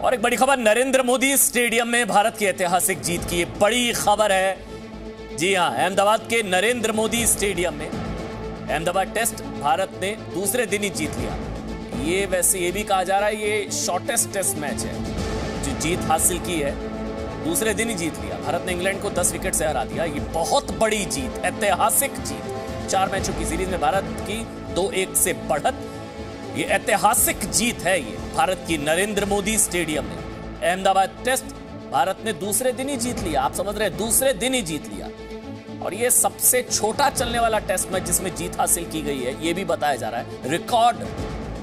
और एक बड़ी खबर, नरेंद्र मोदी स्टेडियम में भारत की ऐतिहासिक जीत की बड़ी खबर है। जी हां, अहमदाबाद के नरेंद्र मोदी स्टेडियम में अहमदाबाद टेस्ट भारत ने दूसरे दिन ही जीत लिया। ये वैसे ये भी कहा जा रहा है ये शॉर्टेस्ट टेस्ट मैच है जो जीत हासिल की है, दूसरे दिन ही जीत लिया। भारत ने इंग्लैंड को 10 विकेट से हरा दिया। ये बहुत बड़ी जीत, ऐतिहासिक जीत। 4 मैचों की सीरीज में भारत की 2-1 से बढ़त। ये ऐतिहासिक जीत है ये भारत की नरेंद्र मोदी स्टेडियम में। अहमदाबाद टेस्ट भारत ने दूसरे दिन ही जीत लिया। आप समझ रहे हैं, दूसरे दिन ही जीत लिया। और ये सबसे छोटा चलने वाला टेस्ट मैच जिसमें जीत हासिल की गई है, ये भी बताया जा रहा है। रिकॉर्ड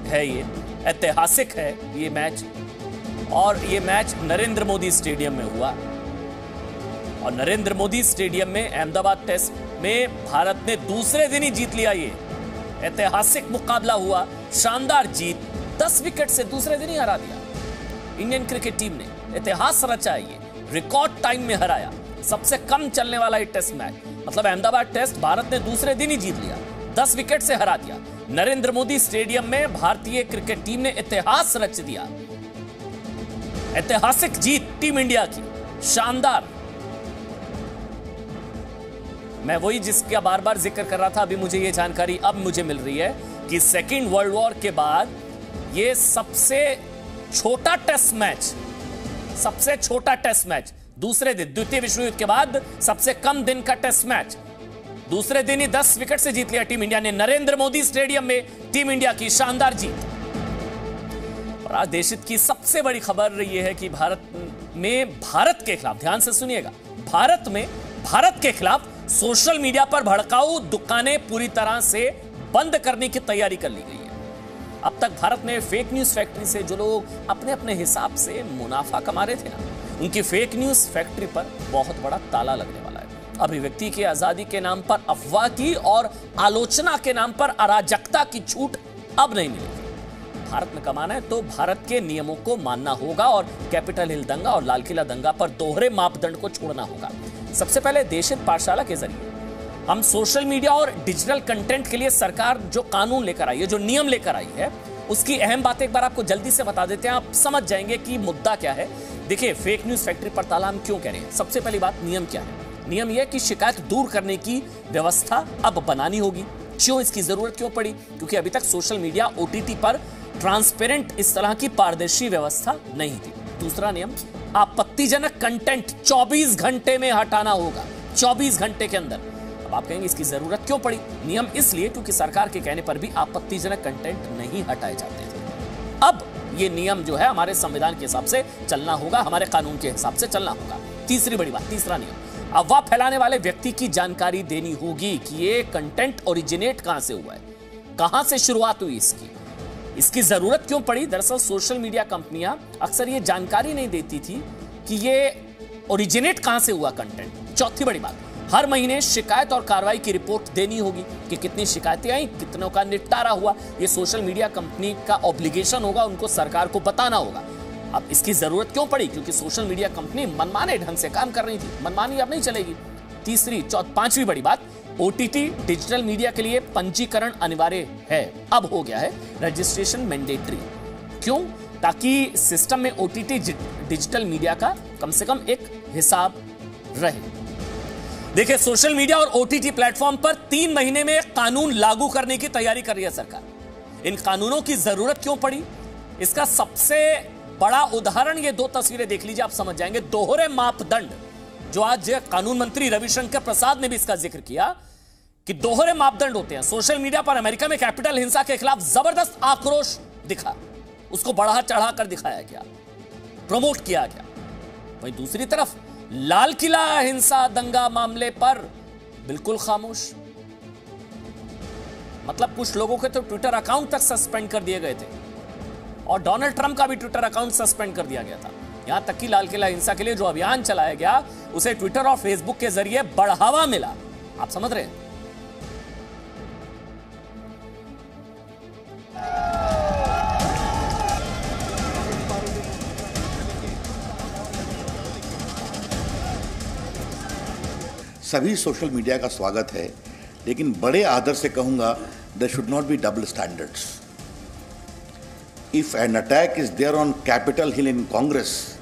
है ये, ऐतिहासिक है ये मैच। और ये मैच नरेंद्र मोदी स्टेडियम में हुआ। और नरेंद्र मोदी स्टेडियम में अहमदाबाद टेस्ट में भारत ने दूसरे दिन ही जीत लिया। ये ऐतिहासिक मुकाबला हुआ, शानदार जीत। 10 विकेट से दूसरे दिन ही हरा दिया। इंडियन क्रिकेट टीम ने इतिहास रचा है, ये रिकॉर्ड टाइम में हराया। सबसे कम चलने वाला ये टेस्ट मैच, मतलब अहमदाबाद टेस्ट भारत ने दूसरे दिन ही जीत लिया, 10 विकेट से हरा दिया। नरेंद्र मोदी स्टेडियम में भारतीय क्रिकेट टीम ने इतिहास रच दिया। ऐतिहासिक जीत टीम इंडिया की, शानदार। मैं वही जिसका बार बार जिक्र कर रहा था, अभी मुझे ये जानकारी अब मुझे मिल रही है कि सेकेंड वर्ल्ड वॉर के बाद ये सबसे छोटा टेस्ट मैच, दूसरे दिन, द्वितीय विश्व युद्ध के बाद सबसे कम दिन का टेस्ट मैच, दूसरे दिन ही 10 विकेट से जीत लिया टीम इंडिया ने। नरेंद्र मोदी स्टेडियम में टीम इंडिया की शानदार जीत। और आज देश हित की सबसे बड़ी खबर यह है कि भारत के खिलाफ, ध्यान से सुनिएगा, भारत के खिलाफ सोशल मीडिया पर भड़काऊ दुकानें पूरी तरह से बंद करने की तैयारी कर ली गई है। अब तक भारत में फेक न्यूज फैक्ट्री से जो लोग अपने अपने हिसाब से मुनाफा कमा रहे थे ना, उनकी फेक न्यूज फैक्ट्री पर बहुत बड़ा ताला लगने वाला है। अभिव्यक्ति की आजादी के नाम पर अफवाह की और आलोचना के नाम पर अराजकता की छूट अब नहीं मिलेगी। भारत में कमाना है तो भारत के नियमों को मानना होगा और कैपिटल हिल दंगा और लाल किला दंगा पर दोहरे मापदंड को छोड़ना होगा। सबसे पहले देश हित पाठशाला के जरिए हम सोशल मीडिया और डिजिटल कंटेंट के लिए सरकार जो कानून लेकर आई है, जो नियम लेकर आई है, उसकी अहम बातें एक बार आपको जल्दी से बता देते हैं। आप समझ जाएंगे कि मुद्दा क्या है। देखिए, फेक न्यूज फैक्ट्री पर ताला हम क्यों कह रहे हैं। सबसे पहली बात, नियम क्या है। नियम यह कि शिकायत दूर करने की व्यवस्था अब बनानी होगी। क्यों इसकी जरूरत क्यों पड़ी? क्योंकि अभी तक सोशल मीडिया, OTT पर ट्रांसपेरेंट इस तरह की पारदर्शी व्यवस्था नहीं थी। दूसरा नियम, आपत्तिजनक कंटेंट 24 घंटे में हटाना होगा, 24 घंटे के अंदर। अब आप कहेंगे इसकी जरूरत क्यों पड़ी? नियम इसलिए क्योंकि सरकार के कहने पर भी आपत्तिजनक कंटेंट नहीं हटाए जाते थे। अब ये नियम जो है हमारे संविधान के हिसाब से चलना होगा, हमारे कानून के हिसाब से चलना होगा। तीसरी बड़ी बात, तीसरा नियम, अफवाह फैलाने वाले व्यक्ति की जानकारी देनी होगी कि ये कंटेंट ओरिजिनेट कहां से हुआ है, कहां से शुरुआत हुई इसकी जरूरत क्यों पड़ी? दरअसल सोशल मीडिया कंपनियां अक्सर ये जानकारी नहीं देती थी कि ये ओरिजिनेट कहां से हुआ कंटेंट। चौथी बड़ी बात, हर महीने शिकायत और कार्रवाई की रिपोर्ट देनी होगी कि कितनी शिकायतें आई, कितनों का निपटारा हुआ। ये सोशल मीडिया कंपनी का ऑब्लिगेशन होगा, उनको सरकार को बताना होगा। अब इसकी जरूरत क्यों पड़ी? क्योंकि सोशल मीडिया कंपनी मनमाने ढंग से काम कर रही थी। मनमानी अब नहीं चलेगी। पांचवी बड़ी बात, OTT डिजिटल मीडिया के लिए पंजीकरण अनिवार्य है, अब हो गया है रजिस्ट्रेशन मैंडेटरी। क्यों? ताकि सिस्टम में OTT डिजिटल मीडिया का कम से कम एक हिसाब रहे। देखिए, सोशल मीडिया और OTT प्लेटफॉर्म पर 3 महीने में कानून लागू करने की तैयारी कर रही है सरकार। इन कानूनों की जरूरत क्यों पड़ी? इसका सबसे बड़ा उदाहरण ये 2 तस्वीरें देख लीजिए, आप समझ जाएंगे। दोहरे मापदंड, जो आज कानून मंत्री रविशंकर प्रसाद ने भी इसका जिक्र किया कि दोहरे मापदंड होते हैं। सोशल मीडिया पर अमेरिका में कैपिटल हिंसा के खिलाफ जबरदस्त आक्रोश दिखा, उसको बढ़ा चढ़ा कर दिखाया गया, प्रमोट किया गया। वहीं दूसरी तरफ लाल किला हिंसा दंगा मामले पर बिल्कुल खामोश। मतलब कुछ लोगों के तो ट्विटर अकाउंट तक सस्पेंड कर दिए गए थे और डोनाल्ड ट्रंप का भी ट्विटर अकाउंट सस्पेंड कर दिया गया था। यहां तक कि लाल किला हिंसा के लिए जो अभियान चलाया गया, उसे ट्विटर और फेसबुक के जरिए बढ़ावा मिला। आप समझ रहे हैं? सभी सोशल मीडिया का स्वागत है, लेकिन बड़े आदर से कहूंगा, there should not be double standards. If an attack is there on Capitol Hill in Congress,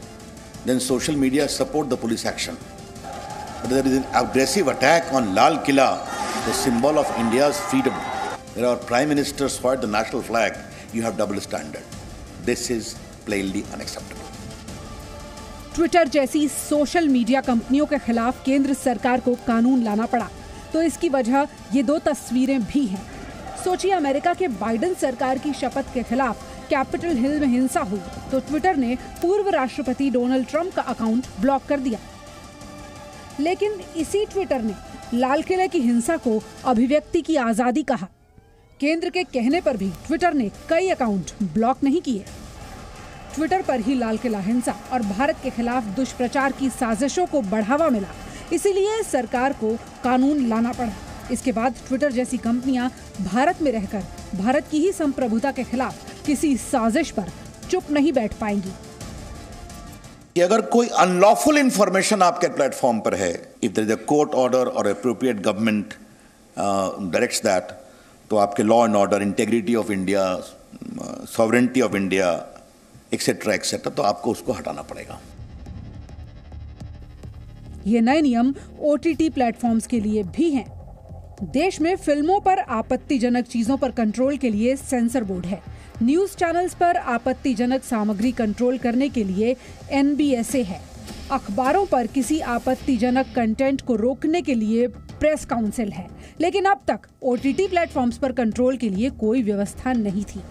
then social media support the police action. But there is an aggressive attack on Lal Killa, the symbol of India's freedom, where our Prime Minister swore the national flag. You have double standard. This is plainly unacceptable. Twitter जैसी social media कंपनियों के खिलाफ केंद्र सरकार को कानून लाना पड़ा, तो इसकी वजह ये दो तस्वीरें भी हैं। सोचिए, अमेरिका के बाइडेन सरकार की शपथ के खिलाफ कैपिटल हिल में हिंसा हुई तो ट्विटर ने पूर्व राष्ट्रपति डोनाल्ड ट्रंप का अकाउंट ब्लॉक कर दिया। लेकिन इसी ट्विटर ने लाल किले की हिंसा को अभिव्यक्ति की आजादी कहा। केंद्र के कहने पर भी ट्विटर ने कई अकाउंट ब्लॉक नहीं किए। ट्विटर पर ही लाल किला हिंसा और भारत के खिलाफ दुष्प्रचार की साजिशों को बढ़ावा मिला, इसीलिए सरकार को कानून लाना पड़ा। इसके बाद ट्विटर जैसी कंपनियां भारत में रहकर भारत की ही संप्रभुता के खिलाफ किसी साजिश पर चुप नहीं बैठ पाएंगी। कि अगर कोई अनलॉफुल इंफॉर्मेशन आपके प्लेटफॉर्म पर है, if there is a court order और एप्रोप्रिएट गवर्नमेंट डायरेक्ट्स दैट, तो आपके law and order, integrity of India, sovereignty of India, etcetera, तो आपको उसको हटाना पड़ेगा। ये नए नियम ओटीटी प्लेटफॉर्म्स के लिए भी हैं। देश में फिल्मों पर आपत्तिजनक चीजों पर कंट्रोल के लिए सेंसर बोर्ड है। न्यूज चैनल्स पर आपत्तिजनक सामग्री कंट्रोल करने के लिए एनबीएसए है। अखबारों पर किसी आपत्तिजनक कंटेंट को रोकने के लिए प्रेस काउंसिल है। लेकिन अब तक ओटीटी प्लेटफॉर्म्स पर कंट्रोल के लिए कोई व्यवस्था नहीं थी।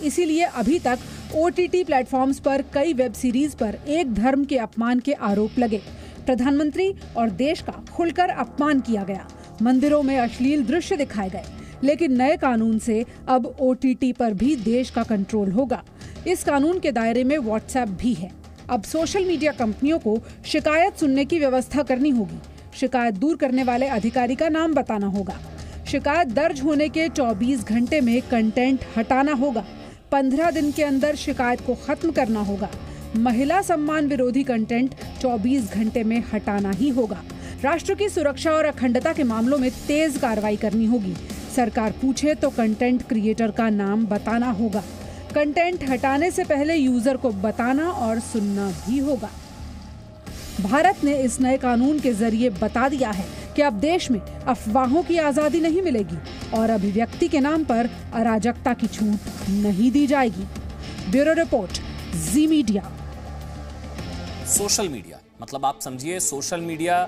इसीलिए अभी तक ओटीटी प्लेटफॉर्म्स पर कई वेब सीरीज पर एक धर्म के अपमान के आरोप लगे। प्रधानमंत्री और देश का खुलकर अपमान किया गया। मंदिरों में अश्लील दृश्य दिखाए गए। लेकिन नए कानून से अब ओटीटी पर भी देश का कंट्रोल होगा। इस कानून के दायरे में व्हाट्सएप भी है। अब सोशल मीडिया कंपनियों को शिकायत सुनने की व्यवस्था करनी होगी। शिकायत दूर करने वाले अधिकारी का नाम बताना होगा। शिकायत दर्ज होने के 24 घंटे में कंटेंट हटाना होगा। 15 दिन के अंदर शिकायत को खत्म करना होगा। महिला सम्मान विरोधी कंटेंट 24 घंटे में हटाना ही होगा। राष्ट्र की सुरक्षा और अखंडता के मामलों में तेज कार्रवाई करनी होगी। सरकार पूछे तो कंटेंट क्रिएटर का नाम बताना होगा। कंटेंट हटाने से पहले यूजर को बताना और सुनना भी होगा। भारत ने इस नए कानून के जरिए बता दिया है कि अब देश में अफवाहों की आजादी नहीं मिलेगी और अभिव्यक्ति के नाम पर अराजकता की छूट नहीं दी जाएगी। ब्यूरो रिपोर्ट, जी मीडिया। सोशल मीडिया मतलब आप समझिए, सोशल मीडिया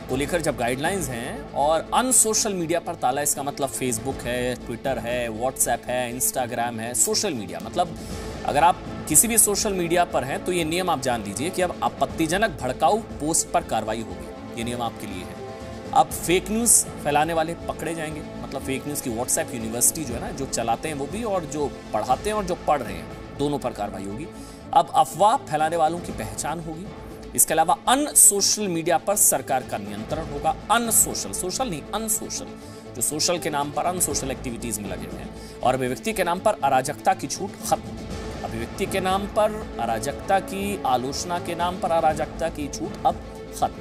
को लेकर जब गाइडलाइंस हैं और अनसोशल मीडिया पर ताला, इसका मतलब फेसबुक है, ट्विटर है, व्हाट्सएप है, इंस्टाग्राम है। सोशल मीडिया मतलब अगर आप किसी भी सोशल मीडिया पर हैं तो ये नियम आप जान लीजिए कि अब आपत्तिजनक भड़काऊ पोस्ट पर कार्रवाई होगी। ये नियम आपके लिए है। अब फेक न्यूज़ फैलाने वाले पकड़े जाएंगे। मतलब फेक न्यूज़ की व्हाट्सएप यूनिवर्सिटी जो है ना, जो चलाते हैं वो भी, और जो पढ़ाते हैं और जो पढ़ रहे हैं, दोनों पर कार्रवाई होगी। अब अफवाह फैलाने वालों की पहचान होगी। इसके अलावा अनसोशल मीडिया पर सरकार का नियंत्रण होगा। अनसोशल, सोशल नहीं, अनसोशल, जो सोशल के नाम पर अनसोशल एक्टिविटीज में लगे हुए हैं। और अभिव्यक्ति के नाम पर अराजकता की छूट खत्म। अभिव्यक्ति के नाम पर अराजकता की, आलोचना के नाम पर अराजकता की छूट अब खत्म।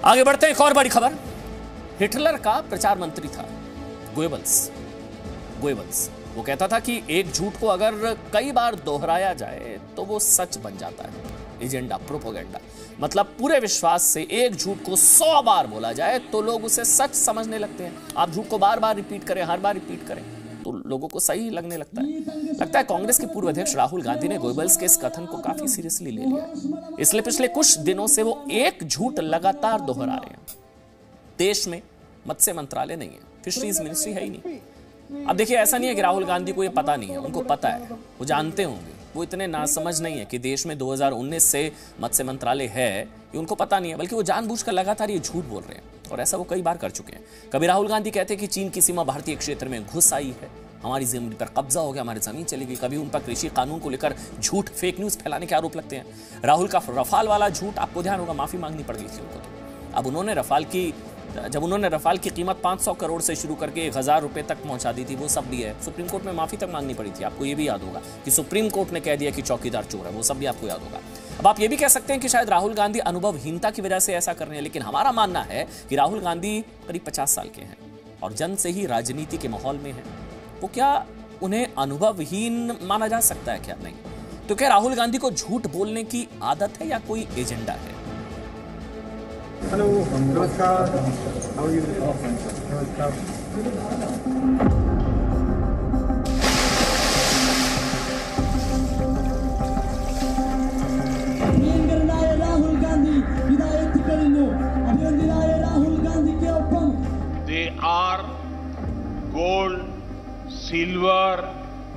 आगे बढ़ते हैं, एक और बड़ी खबर। हिटलर का प्रचार मंत्री था गोएबल्स। वो कहता था कि एक झूठ को अगर कई बार दोहराया जाए तो वो सच बन जाता है। एजेंडा, प्रोपोगेंडा मतलब पूरे विश्वास से एक झूठ को 100 बार बोला जाए तो लोग उसे सच समझने लगते हैं। आप झूठ को बार बार रिपीट करें, हर बार रिपीट करें तो लोगों को सही लगने लगता है। कांग्रेस के पूर्व अध्यक्ष राहुल गांधी ने गोएबल्स के इस कथन को काफी सीरियसली ले लिया। इसलिए पिछले कुछ दिनों से वो एक झूठ लगातार दोहरा रहे हैं। देश में मत्स्य मंत्रालय नहीं है, फिशरीज मिनिस्ट्री है ही नहीं। अब देखिए, ऐसा नहीं है कि राहुल गांधी को ये पता नहीं है, उनको पता है, वो जानते होंगे। वो इतने नासमझ नहीं है कि देश में 2019 से मत्स्य मंत्रालय है, ये उनको पता नहीं है, बल्कि वो जानबूझकर लगातार ये झूठ बोल रहे हैं। और ऐसा वो कई बार कर चुके हैं। कभी राहुल गांधी कहते हैं कि चीन की सीमा भारतीय क्षेत्र में घुस आई है, हमारी जमीन पर कब्जा हो गया, हमारी जमीन चली गई। कभी उन पर कृषि कानून को लेकर झूठ, फेक न्यूज फैलाने के आरोप लगते हैं। राहुल का रफाल वाला झूठ, आपको ध्यान होगा, माफी मांगनी पड़ गई थी उनको। तो अब जब उन्होंने रफाल की कीमत 500 करोड़ से शुरू करके 1000 रुपए तक पहुंचा दी थी, वो सब भी है। सुप्रीम कोर्ट में माफी तक मांगनी पड़ी थी, आपको ये भी याद होगा कि सुप्रीम कोर्ट ने कह दिया कि चौकीदार चोर है, वो सब भी आपको याद होगा। अब आप ये भी कह सकते हैं कि शायद राहुल गांधी अनुभवहीनता की वजह से ऐसा कर रहे हैं, लेकिन हमारा मानना है कि राहुल गांधी करीब 50 साल के हैं और जन्म से ही राजनीति के माहौल में है। वो क्या उन्हें अनुभवहीन माना जा सकता है क्या? नहीं। तो क्या राहुल गांधी को झूठ बोलने की आदत है या कोई एजेंडा है? हेलो, नमस्कार। How are you? नमस्कार। They are gold, silver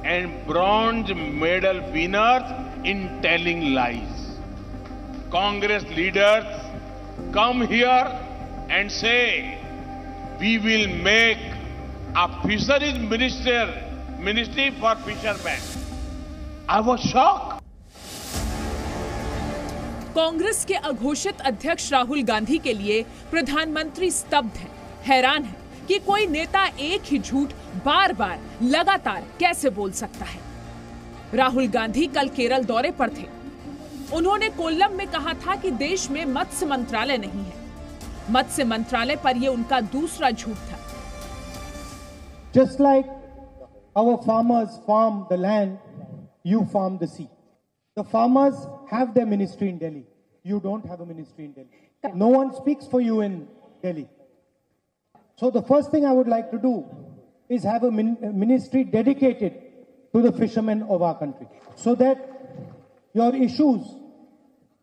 and bronze medal winners in telling lies. Congress leaders come here and say, we will make a fisheries ministry for fishermen. I was shocked. Congress के अघोषित अध्यक्ष राहुल गांधी के लिए प्रधानमंत्री स्तब्ध हैं, हैरान है कि कोई नेता एक ही झूठ बार बार लगातार कैसे बोल सकता है। राहुल गांधी कल केरल दौरे पर थे। उन्होंने कोल्लम में कहा था कि देश में मत्स्य मंत्रालय नहीं है। मत्स्य मंत्रालय पर यह उनका दूसरा झूठ था। Just like our farmers farm the land, you farm the sea. The farmers have their ministry in Delhi. You don't have a ministry in Delhi. No one speaks for you in Delhi. So the first thing I would like to do is have a ministry dedicated to the fishermen of our country, so that your issues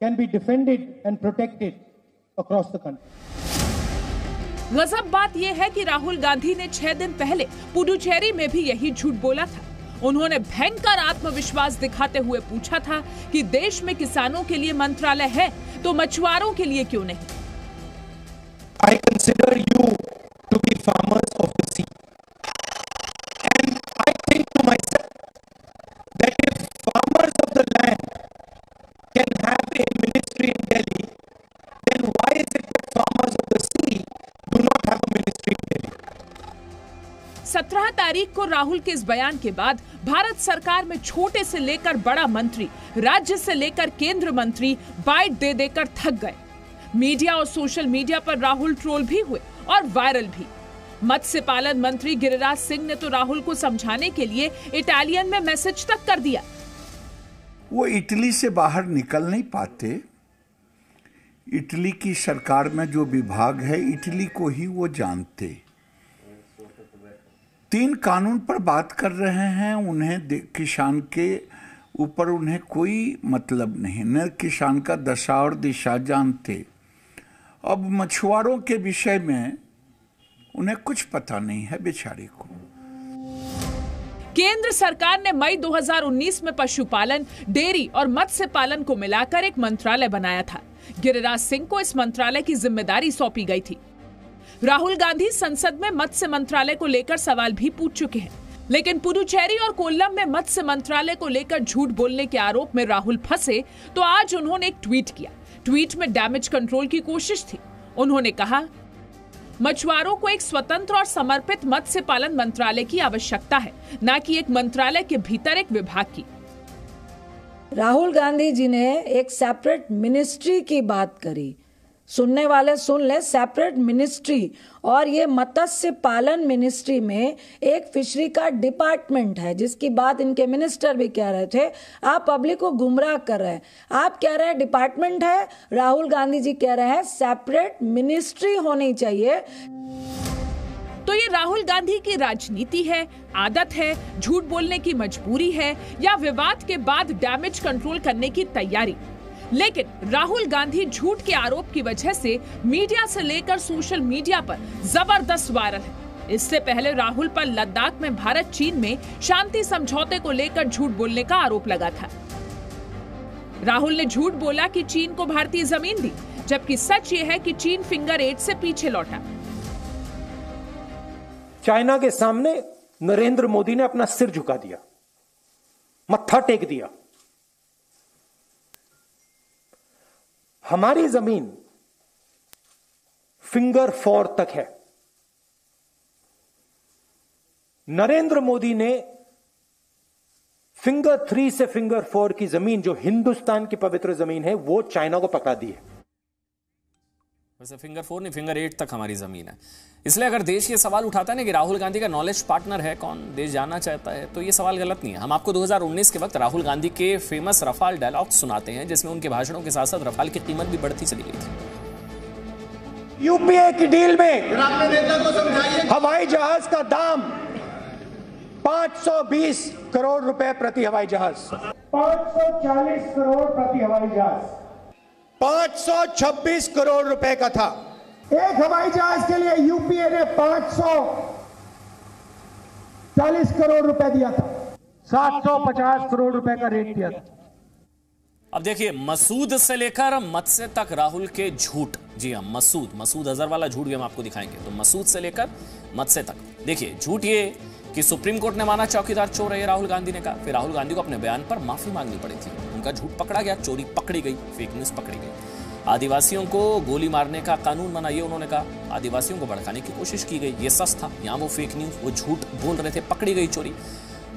can be defended and protected across the country. गजब बात यह है कि राहुल गांधी ने 6 दिन पहले पुडुचेरी में भी यही झूठ बोला था। उन्होंने भयंकर आत्मविश्वास दिखाते हुए पूछा था कि देश में किसानों के लिए मंत्रालय है तो मछुआरों के लिए क्यों नहीं? I consider you to be farmers of the sea, and I think to myself that if farmers of the land can have a ministry in Delhi, then why is it that farmers of the sea do not have a ministry in Delhi? 17 तारीख को राहुल के इस बयान के बाद भारत सरकार में छोटे से लेकर बड़ा मंत्री, राज्य से लेकर केंद्र मंत्री बाइट दे देकर थक गए। मीडिया और सोशल मीडिया पर राहुल ट्रोल भी हुए और वायरल भी। मत्स्य पालन मंत्री गिरिराज सिंह ने तो राहुल को समझाने के लिए इटालियन में मैसेज तक कर दिया। वो इटली से बाहर निकल नहीं पाते। इटली की सरकार में जो विभाग है, इटली को ही वो जानते। 3 कानून पर बात कर रहे हैं। उन्हें किसान के ऊपर उन्हें कोई मतलब नहीं, न किसान का दशा और दिशा जानते। अब मछुआरों के विषय में उन्हें कुछ पता नहीं है बेचारे को। केंद्र सरकार ने मई 2019 में पशुपालन, डेयरी और मत्स्य पालन को मिलाकर एक मंत्रालय बनाया था। गिरिराज सिंह को इस मंत्रालय की जिम्मेदारी सौंपी गई थी। राहुल गांधी संसद में मत्स्य मंत्रालय को लेकर सवाल भी पूछ चुके हैं, लेकिन पुडुचेरी और कोल्लम में मत्स्य मंत्रालय को लेकर झूठ बोलने के आरोप में राहुल फंसे तो आज उन्होंने एक ट्वीट किया। ट्वीट में डैमेज कंट्रोल की कोशिश थी। उन्होंने कहा, मछुआरों को एक स्वतंत्र और समर्पित मत्स्य पालन मंत्रालय की आवश्यकता है, न कि एक मंत्रालय के भीतर एक विभाग की। राहुल गांधी जी ने एक सेपरेट मिनिस्ट्री की बात करी। सुनने वाले सुन ले, सेपरेट मिनिस्ट्री। और ये मत्स्य पालन मिनिस्ट्री में एक फिशरी का डिपार्टमेंट है, जिसकी बात इनके मिनिस्टर भी कह रहे थे। आप पब्लिक को गुमराह कर रहे हैं। आप कह रहे हैं डिपार्टमेंट है, राहुल गांधी जी कह रहे हैं सेपरेट मिनिस्ट्री होनी चाहिए। तो ये राहुल गांधी की राजनीति है, आदत है, झूठ बोलने की मजबूरी है, या विवाद के बाद डैमेज कंट्रोल करने की तैयारी? लेकिन राहुल गांधी झूठ के आरोप की वजह से मीडिया से लेकर सोशल मीडिया पर जबरदस्त वायरल है। इससे पहले राहुल पर लद्दाख में भारत चीन में शांति समझौते को लेकर झूठ बोलने का आरोप लगा था। राहुल ने झूठ बोला कि चीन को भारतीय जमीन दी, जबकि सच ये है कि चीन फिंगर 8 से पीछे लौटा। चाइना के सामने नरेंद्र मोदी ने अपना सिर झुका दिया, मत्था टेक दिया। हमारी जमीन फिंगर 4 तक है। नरेंद्र मोदी ने फिंगर 3 से फिंगर 4 की जमीन, जो हिंदुस्तान की पवित्र जमीन है, वो चाइना को पकड़ा दी है। वैसे फिंगर 4 नहीं, फिंगर 8 तक हमारी जमीन है। इसलिए अगर देश ये सवाल उठाता है ना कि राहुल गांधी का नॉलेज पार्टनर है कौन, देश जानना चाहता है, तो ये सवाल गलत नहीं है। हम आपको 2019 के वक्त राहुल गांधी के फेमस रफाल डायलॉग सुनाते हैं, जिसमें उनके भाषणों के साथ साथ रफाल की कीमत भी बढ़ती चली गई थी। यूपीए की डील में हवाई जहाज का दाम 520 करोड़ रुपए प्रति हवाई जहाज, 540 करोड़ प्रति हवाई जहाज 526 करोड़ रुपए का था। एक हवाई जहाज के लिए यूपीए ने 540 करोड़ रुपए दिया था, 750 करोड़ रुपए का रेट दिया था। अब देखिए, मसूद से लेकर मत्स्य तक राहुल के झूठ। जी हाँ, मसूद अजहर वाला झूठ भी हम आपको दिखाएंगे। तो मसूद से लेकर मत्स्य तक देखिए, झूठ ये कि सुप्रीम कोर्ट ने माना चौकीदार चोर है, राहुल गांधी ने कहा। फिर राहुल गांधी को अपने बयान पर माफी मांगनी पड़ी थी। उनका झूठ पकड़ा गया, चोरी पकड़ी गई, फेक न्यूज पकड़ी गई। आदिवासियों को गोली मारने का कानून बना, ये उन्होंने कहा। आदिवासियों को भड़काने की कोशिश की गई, ये सच था। यहाँ वो फेक न्यूज, वो झूठ बोल रहे थे, पकड़ी गई चोरी।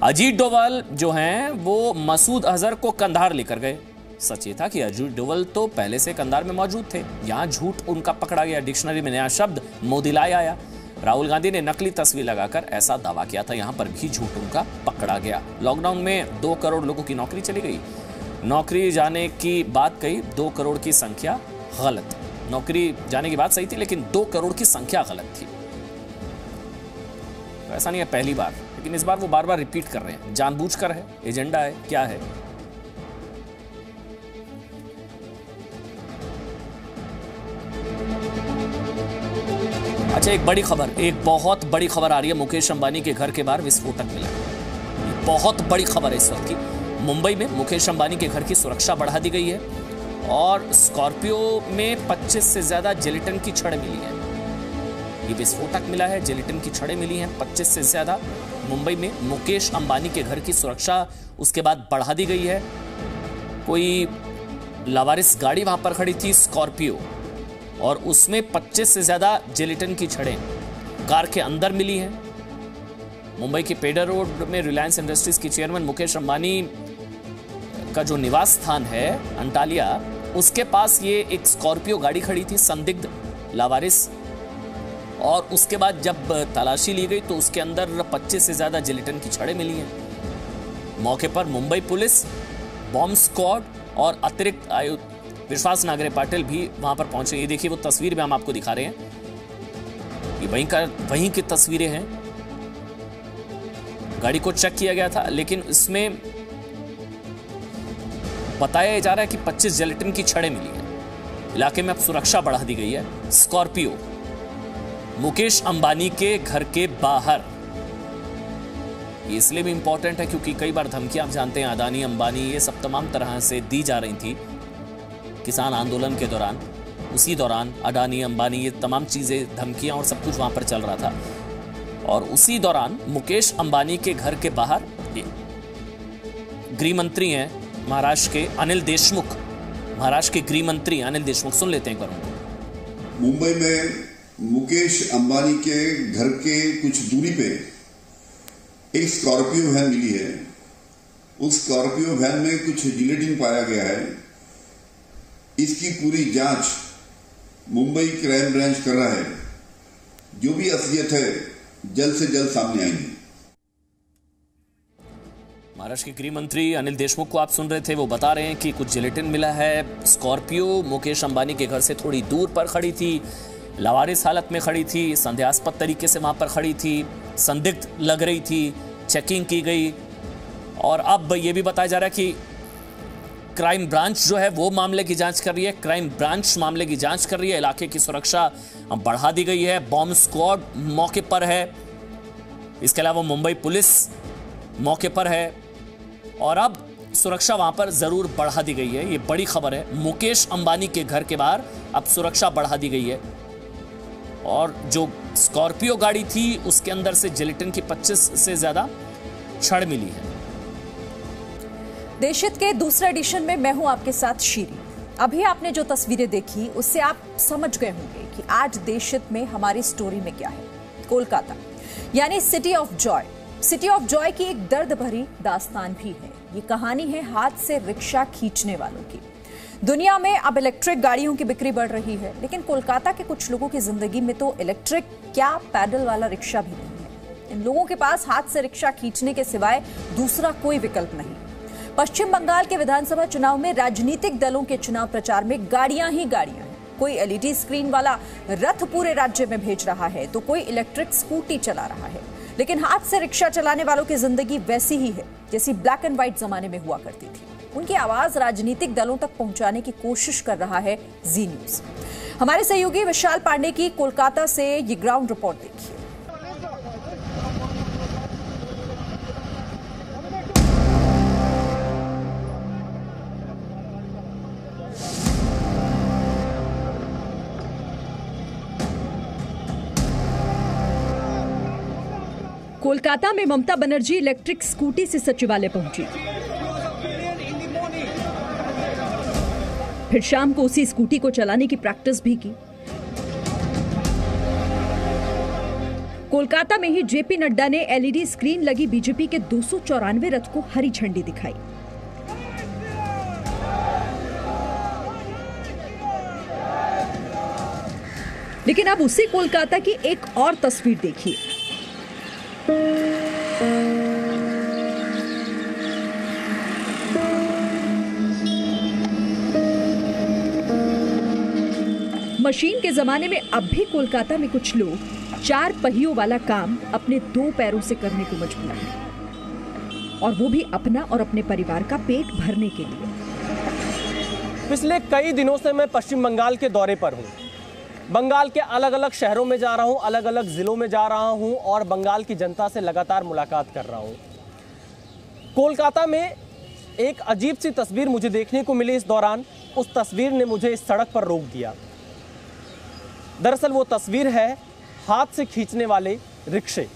अजीत डोभाल जो हैं वो मसूद अजहर को कंधार लेकर गए। सच ये था कि अजीत डोभाल तो पहले से कंधार में मौजूद थे। यहाँ झूठ उनका पकड़ा गया। डिक्शनरी में नया शब्द मोदी लाए आया। राहुल गांधी ने नकली तस्वीर लगाकर ऐसा दावा किया था, यहां पर भी झूठ उनका पकड़ा गया। लॉकडाउन में 2 करोड़ लोगों की नौकरी चली गई। नौकरी जाने की बात कही, 2 करोड़ की संख्या गलत। नौकरी जाने की बात सही थी, लेकिन 2 करोड़ की संख्या गलत थी। तो ऐसा नहीं है पहली बार, लेकिन इस बार वो बार बार रिपीट कर रहे हैं। जानबूझकर है, एजेंडा है, क्या है? अच्छा, एक बड़ी खबर, एक बहुत बड़ी खबर आ रही है। मुकेश अंबानी के घर के बाहर विस्फोटक मिला। ये बहुत बड़ी खबर है इस वक्त की। मुंबई में मुकेश अंबानी के घर की सुरक्षा बढ़ा दी गई है और स्कॉर्पियो में 25 से ज्यादा जिलेटिन की छड़ मिली है। ये विस्फोटक मिला है, जिलेटिन की छड़ें मिली हैं 25 से ज्यादा। मुंबई में मुकेश अंबानी के घर की सुरक्षा उसके बाद बढ़ा दी गई है। कोई लावारिस गाड़ी वहां पर खड़ी थी, स्कॉर्पियो, और उसमें 25 से ज्यादा जिलेटिन की छड़ें कार के अंदर मिली हैं। मुंबई के पेडर रोड में रिलायंस इंडस्ट्रीज की चेयरमैन मुकेश अंबानी का जो निवास स्थान है अंटालिया, उसके पास ये एक स्कॉर्पियो गाड़ी खड़ी थी, संदिग्ध लावारिस। और उसके बाद जब तलाशी ली गई तो उसके अंदर 25 से ज्यादा जिलेटिन की छड़ें मिली हैं। मौके पर मुंबई पुलिस, बॉम्ब स्क्वाड और अतिरिक्त आयुक्त विश्वास नागरे पाटिल भी वहां पर पहुंचे। ये देखिए, वो तस्वीर में हम आपको दिखा रहे हैं। ये वहीं की तस्वीरें हैं। गाड़ी को चेक किया गया था, लेकिन इसमें बताया जा रहा है कि 25 जिलेटिन की छड़ें मिली हैं। इलाके में अब सुरक्षा बढ़ा दी गई है। स्कॉर्पियो मुकेश अंबानी के घर के बाहर। ये इसलिए भी इंपॉर्टेंट है क्योंकि कई बार धमकियां, आप जानते हैं, अदानी, अंबानी, ये सब तमाम तरह से दी जा रही थी किसान आंदोलन के दौरान। उसी दौरान अडानी, अंबानी, ये तमाम चीजें, धमकियां और सब कुछ वहां पर चल रहा था। और उसी दौरान मुकेश अंबानी के घर के बाहर गृह मंत्री हैं महाराष्ट्र के अनिल देशमुख। महाराष्ट्र के गृह मंत्री अनिल देशमुख, सुन लेते हैं एक बार। मुंबई में मुकेश अंबानी के घर के कुछ दूरी पे एक स्कॉर्पियो वैन मिली है। उस स्कॉर्पियो वैन में कुछ जिलेटिन पाया गया है। इसकी पूरी जांच मुंबई क्राइम ब्रांच कर रहा है। जो भी असलियत है जल्द से जल्द सामने आएंगी। महाराष्ट्र के गृह मंत्री अनिल देशमुख को आप सुन रहे थे। वो बता रहे हैं कि कुछ जिलेटिन मिला है। स्कॉर्पियो मुकेश अंबानी के घर से थोड़ी दूर पर खड़ी थी, लावारिस हालत में खड़ी थी, संदेहास्पद तरीके से वहां पर खड़ी थी, संदिग्ध लग रही थी, चेकिंग की गई। और अब यह भी बताया जा रहा है कि क्राइम ब्रांच जो है वो मामले की जांच कर रही है। क्राइम ब्रांच मामले की जांच कर रही है। इलाके की सुरक्षा बढ़ा दी गई है। बॉम्ब स्क्वाड मौके पर है। इसके अलावा मुंबई पुलिस मौके पर है और अब सुरक्षा वहां पर जरूर बढ़ा दी गई है। ये बड़ी खबर है। मुकेश अंबानी के घर के बाहर अब सुरक्षा बढ़ा दी गई है और जो स्कॉर्पियो गाड़ी थी उसके अंदर से जिलेटिन की 25 से ज्यादा छड़ मिली है। देशहित के दूसरे एडिशन में मैं हूं आपके साथ शीरी। अभी आपने जो तस्वीरें देखी उससे आप समझ गए होंगे कि आज देशहित में हमारी स्टोरी में क्या है। कोलकाता यानी city of Joy. City of Joy की एक दर्द भरी दास्तान भी है। ये कहानी है हाथ से रिक्शा खींचने वालों की। दुनिया में अब इलेक्ट्रिक गाड़ियों की बिक्री बढ़ रही है, लेकिन कोलकाता के कुछ लोगों की जिंदगी में तो इलेक्ट्रिक क्या पैडल वाला रिक्शा भी नहीं है। इन लोगों के पास हाथ से रिक्शा खींचने के सिवाय दूसरा कोई विकल्प नहीं। पश्चिम बंगाल के विधानसभा चुनाव में राजनीतिक दलों के चुनाव प्रचार में गाड़ियां ही गाड़ियां हैं। कोई एलईडी स्क्रीन वाला रथ पूरे राज्य में भेज रहा है तो कोई इलेक्ट्रिक स्कूटी चला रहा है, लेकिन हाथ से रिक्शा चलाने वालों की जिंदगी वैसी ही है जैसी ब्लैक एंड व्हाइट जमाने में हुआ करती थी। उनकी आवाज राजनीतिक दलों तक पहुंचाने की कोशिश कर रहा है जी न्यूज। हमारे सहयोगी विशाल पांडे की कोलकाता से ये ग्राउंड रिपोर्ट देखिए। कोलकाता में ममता बनर्जी इलेक्ट्रिक स्कूटी से सचिवालय पहुंची, फिर शाम को उसी स्कूटी को चलाने की प्रैक्टिस भी की। कोलकाता में ही जेपी नड्डा ने एलईडी स्क्रीन लगी बीजेपी के 294 रथ को हरी झंडी दिखाई। लेकिन अब उसी कोलकाता की एक और तस्वीर देखिए। मशीन के जमाने में अब भी कोलकाता में कुछ लोग 4 पहियों वाला काम अपने 2 पैरों से करने को मजबूर हैं, और वो भी अपना और अपने परिवार का पेट भरने के लिए। पिछले कई दिनों से मैं पश्चिम बंगाल के दौरे पर हूँ। बंगाल के अलग अलग शहरों में जा रहा हूँ, अलग अलग जिलों में जा रहा हूँ और बंगाल की जनता से लगातार मुलाकात कर रहा हूँ। कोलकाता में एक अजीब सी तस्वीर मुझे देखने को मिली इस दौरान। उस तस्वीर ने मुझे इस सड़क पर रोक दिया। दरअसल वो तस्वीर है हाथ से खींचने वाले रिक्शे।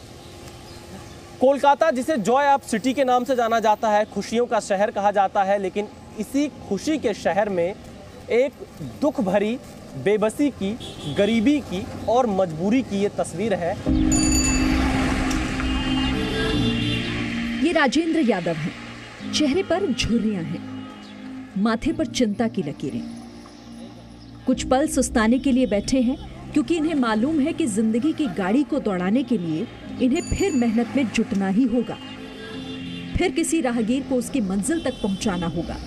कोलकाता जिसे जॉय ऑफ सिटी के नाम से जाना जाता है, खुशियों का शहर कहा जाता है, लेकिन इसी खुशी के शहर में एक दुख भरी, बेबसी की, गरीबी की और मजबूरी की ये तस्वीर है। ये राजेंद्र यादव हैं। चेहरे पर झुर्रियां हैं, माथे पर चिंता की लकीरें। कुछ पल सुस्ताने के लिए बैठे हैं, क्योंकि इन्हें मालूम है कि जिंदगी की गाड़ी को दौड़ाने के लिए इन्हें फिर मेहनत में जुटना ही होगा, फिर किसी राहगीर को उसकी मंजिल तक पहुंचाना होगा।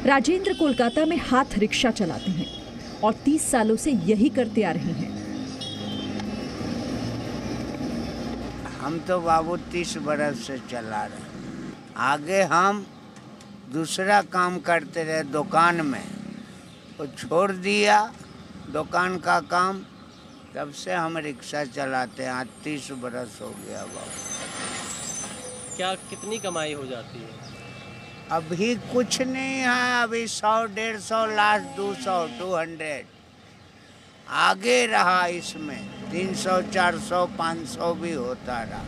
राजेंद्र कोलकाता में हाथ रिक्शा चलाते हैं और 30 सालों से यही करते आ रहे हैं। हम तो बाबू 30 बरस से चला रहे हैं। आगे हम दूसरा काम करते रहे दुकान में, वो छोड़ दिया दुकान का काम, तब से हम रिक्शा चलाते हैं। आज 30 बरस हो गया बाबू। क्या कितनी कमाई हो जाती है? अभी कुछ नहीं है, अभी 100-150, लास्ट 200, 200 आगे रहा। इसमें 300, 400, 500 भी होता रहा।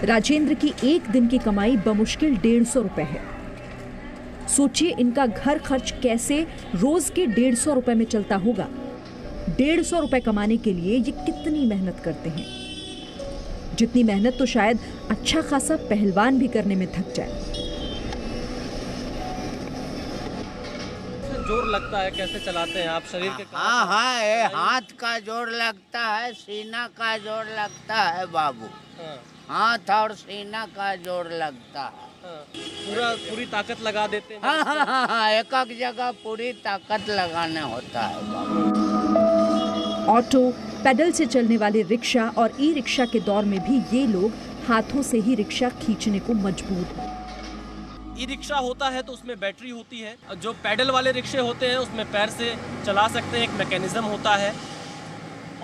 राजेंद्र की एक दिन की कमाई बमुश्किल 150 रुपए है। सोचिए इनका घर खर्च कैसे रोज के 150 रुपए में चलता होगा। 150 रुपए कमाने के लिए ये कितनी मेहनत करते हैं, जितनी मेहनत तो शायद अच्छा खासा पहलवान भी करने में थक जाए। जोर लगता है, कैसे चलाते हैं आप? शरीर के हाँ, हाथ का जोर लगता है, सीना का जोर लगता है बाबू। हाथ और सीना का जोर लगता है। पूरी ताकत लगा देते हैं। हाँ, एक एक जगह पूरी ताकत लगाने होता है बाबू। ऑटो, पैडल से चलने वाले रिक्शा और ई रिक्शा के दौर में भी ये लोग हाथों से ही रिक्शा खींचने को मजबूर हैं। ई रिक्शा होता है तो उसमें बैटरी होती है, जो पैडल वाले रिक्शे होते हैं उसमें पैर से चला सकते हैं, एक मैकेनिज्म होता है।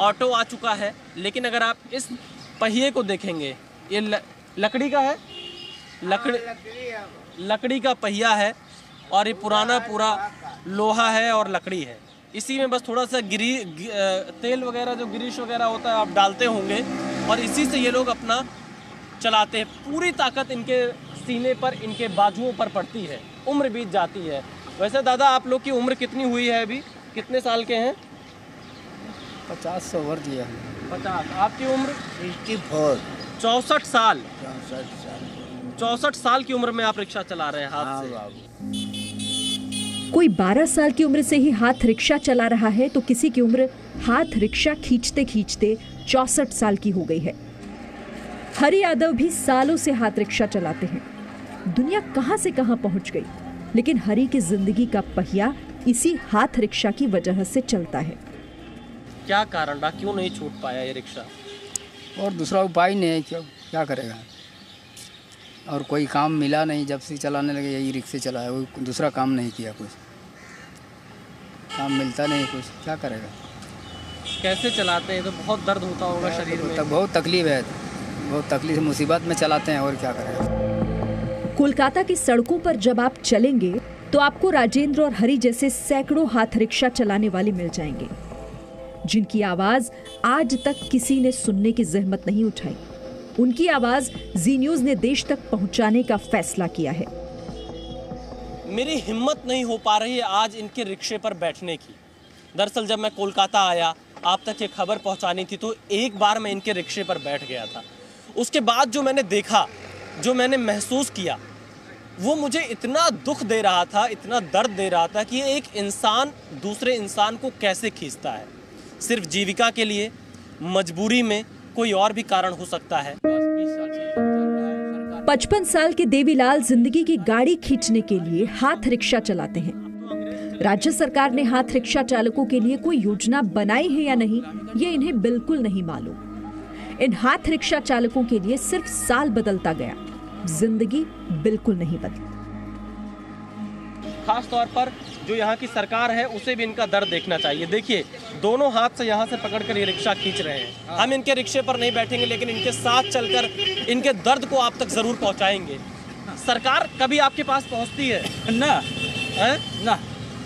ऑटो आ चुका है, लेकिन अगर आप इस पहिए को देखेंगे, ये लकड़ी का है, लकड़ी का पहिया है और ये पुराना पूरा लोहा है और लकड़ी है। इसी में बस थोड़ा सा तेल वगैरह जो ग्रीस वगैरह होता है आप डालते होंगे और इसी से ये लोग अपना चलाते हैं। पूरी ताकत इनके सीने पर, इनके बाजुओं पर पड़ती है। उम्र बीत जाती है। वैसे दादा आप लोग की उम्र कितनी हुई है अभी? कितने साल के हैं? 50 ओवर दिया। 50। आपकी उम्र? 64। 64 साल। 64 साल की उम्र में आप रिक्शा चला रहे हैं हाथ से। कोई 12 साल की उम्र से ही हाथ रिक्शा चला रहा है तो किसी की उम्र हाथ रिक्शा खींचते खींचते 64 साल की हो गई है। हरि यादव भी सालों से हाथ रिक्शा चलाते हैं। दुनिया कहां से कहां पहुंच गई, लेकिन हरि की जिंदगी का पहिया इसी हाथ रिक्शा की वजह से चलता है। क्या कारण रहा, क्यों नहीं छूट पाया ये रिक्शा? और दूसरा उपाय नहीं है, क्या करेगा। और कोई काम मिला नहीं, जब से चलाने लगे यही रिक्शे चलाया, वो दूसरा काम नहीं किया, कुछ काम मिलता नहीं, कुछ क्या करेगा। कैसे चलाते हैं? तो बहुत दर्द होता होगा शरीर में। बहुत तकलीफ है, बहुत तकलीफ, मुसीबत में चलाते हैं, और क्या करेगा। कोलकाता की सड़कों पर जब आप चलेंगे तो आपको राजेंद्र और हरि जैसे सैकड़ों हाथ रिक्शा चलाने वाले मिल जाएंगे, जिनकी आवाज आज तक किसी ने सुनने की जहमत नहीं उठाई। उनकी आवाज जी न्यूज ने देश तक पहुंचाने का फैसला किया है। मेरी हिम्मत नहीं हो पा रही है आज इनके रिक्शे पर बैठने की। दरअसल जब मैं कोलकाता आया, आप तक ये खबर पहुंचानी थी, तो एक बार मैं इनके रिक्शे पर बैठ गया था। उसके बाद जो मैंने देखा, जो मैंने महसूस किया, वो मुझे इतना दुख दे रहा था, इतना दर्द दे रहा था कि एक इंसान दूसरे इंसान को कैसे खींचता है। सिर्फ जीविका के लिए, मजबूरी में, कोई और भी कारण हो सकता है। 55 साल के देवीलाल जिंदगी की गाड़ी खींचने के लिए हाथ रिक्शा चलाते हैं। राज्य सरकार ने हाथ रिक्शा चालकों के लिए कोई योजना बनाई है या नहीं, ये इन्हें बिल्कुल नहीं मालूम। इन हाथ रिक्शा चालकों के लिए सिर्फ साल बदलता गया, जिंदगी बिल्कुल नहीं बदली। खास तौर पर जो यहाँ की सरकार है, उसे भी इनका दर्द देखना चाहिए। देखिए, दोनों हाथ से यहाँ से पकड़कर ये रिक्शा खींच रहे हैं। हम इनके रिक्शे पर नहीं बैठेंगे, लेकिन इनके साथ चलकर इनके दर्द को आप तक जरूर पहुँचाएंगे। सरकार कभी आपके पास पहुँचती है? ना है ना।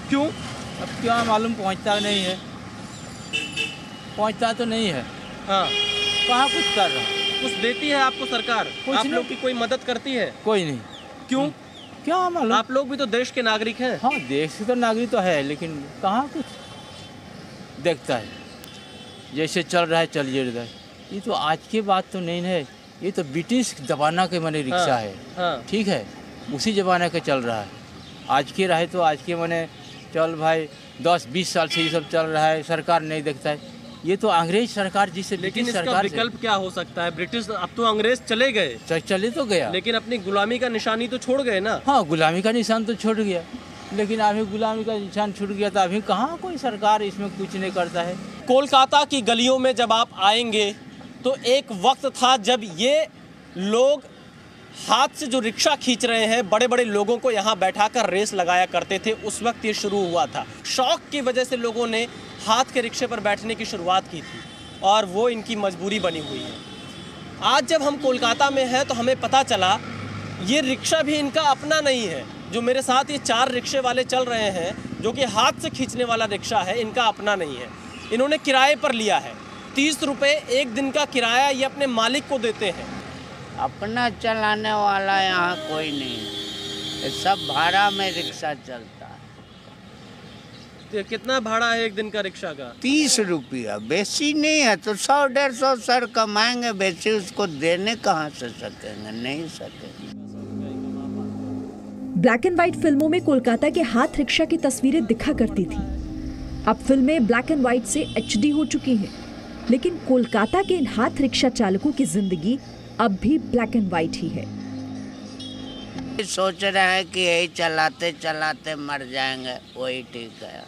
क्यों? अब क्या मालूम, पहुँचता नहीं है, पहुँचता तो नहीं है। हाँ, कहाँ कुछ कर रहा, कुछ देती है आपको सरकार? आप लोग की कोई मदद करती है? कोई नहीं। क्यों? क्या मालूम, आप लोग भी तो देश के नागरिक हैं। हाँ, देश के तो नागरिक तो है, लेकिन कहाँ कुछ देखता है। जैसे चल रहा है चलिए रहा है। ये तो आज की बात तो नहीं है, ये तो ब्रिटिश जमाना के मने रिक्शा है। ठीक है, उसी जमाने का चल रहा है। आज के रहे तो आज के मने चल भाई 10-20 साल से ये सब चल रहा है, सरकार नहीं देखता है। ये तो अंग्रेज सरकार जिसे, लेकिन इसका विकल्प क्या हो सकता है? ब्रिटिश, अब तो अंग्रेज चले गए, चले तो गया, लेकिन अपनी गुलामी का निशानी तो छोड़ गए ना। हाँ, गुलामी का निशान तो छोड़ गया, लेकिन अभी गुलामी का निशान छूट गया तो अभी कहाँ कोई सरकार इसमें कुछ नहीं करता है। कोलकाता की गलियों में जब आप आएंगे तो एक वक्त था जब ये लोग हाथ से जो रिक्शा खींच रहे हैं, बड़े बड़े लोगों को यहाँ बैठाकर रेस लगाया करते थे। उस वक्त ये शुरू हुआ था। शौक की वजह से लोगों ने हाथ के रिक्शे पर बैठने की शुरुआत की थी, और वो इनकी मजबूरी बनी हुई है। आज जब हम कोलकाता में हैं तो हमें पता चला ये रिक्शा भी इनका अपना नहीं है। जो मेरे साथ ये 4 रिक्शे वाले चल रहे हैं, जो कि हाथ से खींचने वाला रिक्शा है, इनका अपना नहीं है। इन्होंने किराए पर लिया है। 30 रुपये एक दिन का किराया ये अपने मालिक को देते हैं। अपना चलाने वाला यहाँ कोई नहीं है, ये सब भाड़ा में रिक्शा चलता है। तो कितना भाड़ा है एक दिन का रिक्शा का? 30 रुपया, बेसी नहीं है तो 100-150 सर कमाएंगे, बेसी उसको देने कहाँ से सकेंगे, नहीं सकेंगे। ब्लैक एंड व्हाइट फिल्मों में कोलकाता के हाथ रिक्शा की तस्वीरें दिखा करती थी। अब फिल्में ब्लैक एंड व्हाइट से HD हो चुकी हैं, लेकिन कोलकाता के इन हाथ रिक्शा चालकों की जिंदगी अब भी ब्लैक एंड व्हाइट ही है। सोच रहे हैं कि यही चलाते चलाते मर जाएंगे, वही ठीक है,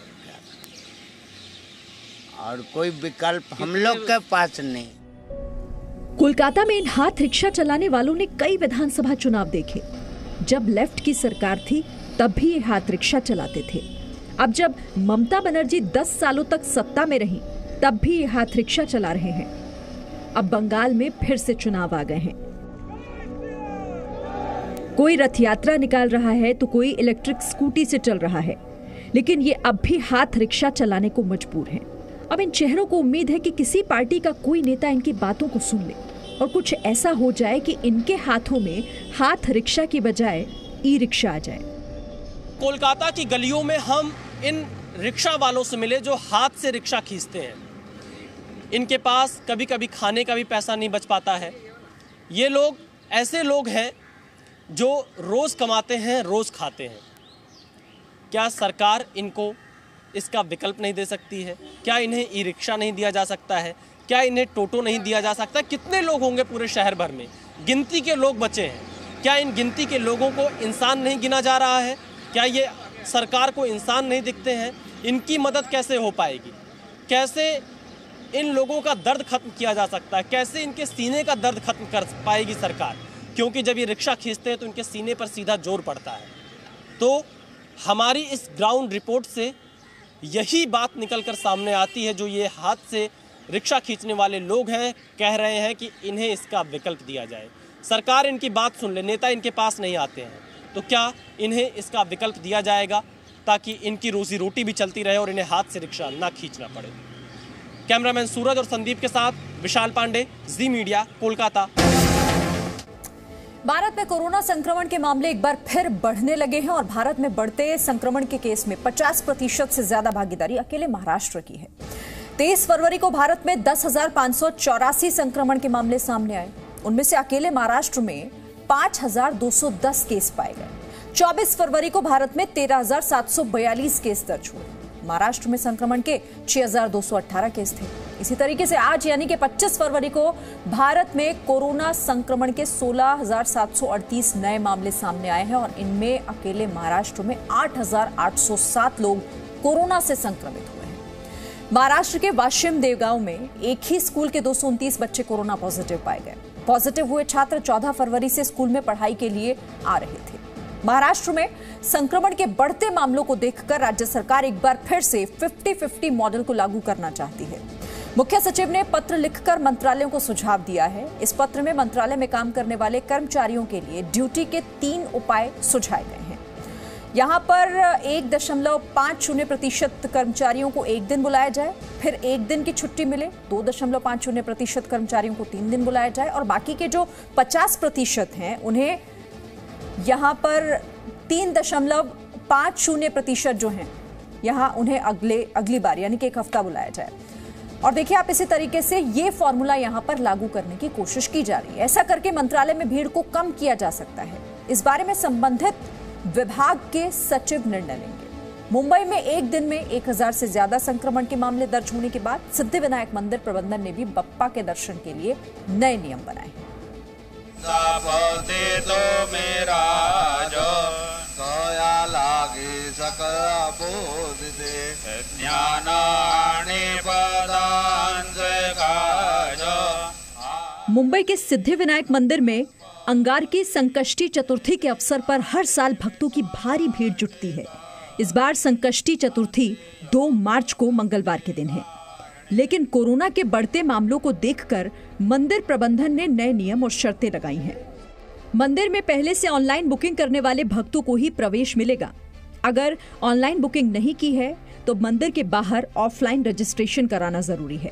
और कोई विकल्प हम लोग के पास नहीं। कोलकाता में इन हाथ रिक्शा चलाने वालों ने कई विधानसभा चुनाव देखे। जब लेफ्ट की सरकार थी तब भी ये हाथ रिक्शा चलाते थे। अब जब ममता बनर्जी 10 सालों तक सत्ता में रही, तब भी ये हाथ रिक्शा चला रहे हैं। अब बंगाल में फिर से चुनाव आ गए हैं। कोई रथ यात्रा निकाल रहा है तो कोई इलेक्ट्रिक स्कूटी से चल रहा है, लेकिन ये अब भी हाथ रिक्शा चलाने को मजबूर हैं। अब इन चेहरों को उम्मीद है कि किसी पार्टी का कोई नेता इनकी बातों को सुन ले और कुछ ऐसा हो जाए कि इनके हाथों में हाथ रिक्शा की बजाय ई-रिक्शा आ जाए। कोलकाता की गलियों में हम इन रिक्शा वालों से मिले जो हाथ से रिक्शा खींचते हैं। इनके पास कभी कभी खाने का भी पैसा नहीं बच पाता है। ये लोग ऐसे लोग हैं जो रोज़ कमाते हैं रोज़ खाते हैं। क्या सरकार इनको इसका विकल्प नहीं दे सकती है? क्या इन्हें ई रिक्शा नहीं दिया जा सकता है? क्या इन्हें टोटो नहीं दिया जा सकता? कितने लोग होंगे पूरे शहर भर में? गिनती के लोग बचे हैं। क्या इन गिनती के लोगों को इंसान नहीं गिना जा रहा है? क्या ये सरकार को इंसान नहीं दिखते हैं? इनकी मदद कैसे हो पाएगी? कैसे इन लोगों का दर्द खत्म किया जा सकता है? कैसे इनके सीने का दर्द खत्म कर पाएगी सरकार? क्योंकि जब ये रिक्शा खींचते हैं तो इनके सीने पर सीधा जोर पड़ता है। तो हमारी इस ग्राउंड रिपोर्ट से यही बात निकल कर सामने आती है। जो ये हाथ से रिक्शा खींचने वाले लोग हैं, कह रहे हैं कि इन्हें इसका विकल्प दिया जाए। सरकार इनकी बात सुन ले, नेता इनके पास नहीं आते हैं, तो क्या इन्हें इसका विकल्प दिया जाएगा ताकि इनकी रोजी रोटी भी चलती रहे और इन्हें हाथ से रिक्शा ना खींचना पड़े? कैमरामैन सूरज और संदीप के साथ विशाल पांडे, जी मीडिया, कोलकाता। भारत में कोरोना संक्रमण के मामले एक बार फिर बढ़ने लगे हैं और भारत में बढ़ते संक्रमण के केस में 50% से ज्यादा भागीदारी अकेले महाराष्ट्र की है। 23 फरवरी को भारत में 10,584 संक्रमण के मामले सामने आए। उनमें से अकेले महाराष्ट्र में 5,210 केस पाए गए। 24 फरवरी को भारत में 13,742 केस दर्ज हुए। महाराष्ट्र में संक्रमण के 6,218 केस थे। इसी तरीके से आज यानी कि 25 फरवरी को भारत में कोरोना संक्रमण के 16,738 नए मामले सामने आए हैं और इनमें अकेले महाराष्ट्र में 8,807 लोग कोरोना से संक्रमित हुए हैं। महाराष्ट्र के वाशिम देवगांव में एक ही स्कूल के 229 बच्चे कोरोना पॉजिटिव पाए गए। पॉजिटिव हुए छात्र 14 फरवरी से स्कूल में पढ़ाई के लिए आ रहे थे। महाराष्ट्र में संक्रमण के बढ़ते मामलों को देखकर राज्य सरकार एक बार फिर से 50-50 मॉडल को लागू करना चाहती है। मुख्य सचिव ने पत्र लिखकर मंत्रालयों को सुझाव दिया है। इस पत्र में मंत्रालय में काम करने वाले कर्मचारियों के लिए ड्यूटी के 3 उपाय सुझाए गए हैं। यहां पर 1.50% कर्मचारियों को एक दिन बुलाया जाए, फिर एक दिन की छुट्टी मिले। 2.50% कर्मचारियों को 3 दिन बुलाया जाए और बाकी के जो 50% हैं उन्हें यहां पर 3.50% जो हैं यहां उन्हें अगली बार यानी कि एक हफ्ता बुलाया जाए। और देखिए आप इसी तरीके से ये फॉर्मूला यहां पर लागू करने की कोशिश की जा रही है। ऐसा करके मंत्रालय में भीड़ को कम किया जा सकता है। इस बारे में संबंधित विभाग के सचिव निर्णय लेंगे। मुंबई में एक दिन में 1,000 से ज्यादा संक्रमण के मामले दर्ज होने के बाद सिद्धिविनायक मंदिर प्रबंधन ने भी बप्पा के दर्शन के लिए नए नियम बनाए। मुंबई के सिद्धिविनायक मंदिर में अंगारकी संकष्टी चतुर्थी के अवसर पर हर साल भक्तों की भारी भीड़ जुटती है। इस बार संकष्टी चतुर्थी 2 मार्च को मंगलवार के दिन है, लेकिन कोरोना के बढ़ते मामलों को देखकर मंदिर प्रबंधन ने नए नियम और शर्तें लगाई हैं। मंदिर में पहले से ऑनलाइन बुकिंग करने वाले भक्तों को ही प्रवेश मिलेगा। अगर ऑनलाइन बुकिंग नहीं की है तो मंदिर के बाहर ऑफलाइन रजिस्ट्रेशन कराना जरूरी है।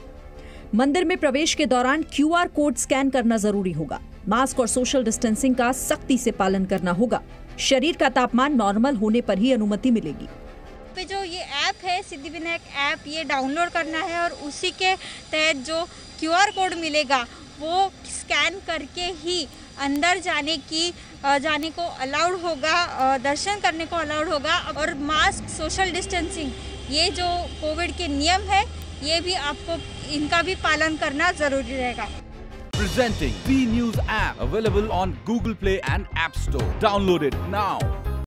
मंदिर में प्रवेश के दौरान QR कोड स्कैन करना जरूरी होगा। मास्क और सोशल डिस्टेंसिंग का सख्ती से पालन करना होगा। शरीर का तापमान नॉर्मल होने पर ही अनुमति मिलेगी। पे जो ये ऐप है सिद्धिविनायक ऐप, ये डाउनलोड करना है और उसी के तहत जो QR कोड मिलेगा वो स्कैन करके ही अंदर जाने को अलाउड होगा, दर्शन करने को अलाउड होगा। और मास्क, सोशल डिस्टेंसिंग, ये जो कोविड के नियम है ये भी आपको इनका भी पालन करना जरूरी रहेगा। Presenting B News app available on Google Play and App Store. Download it now.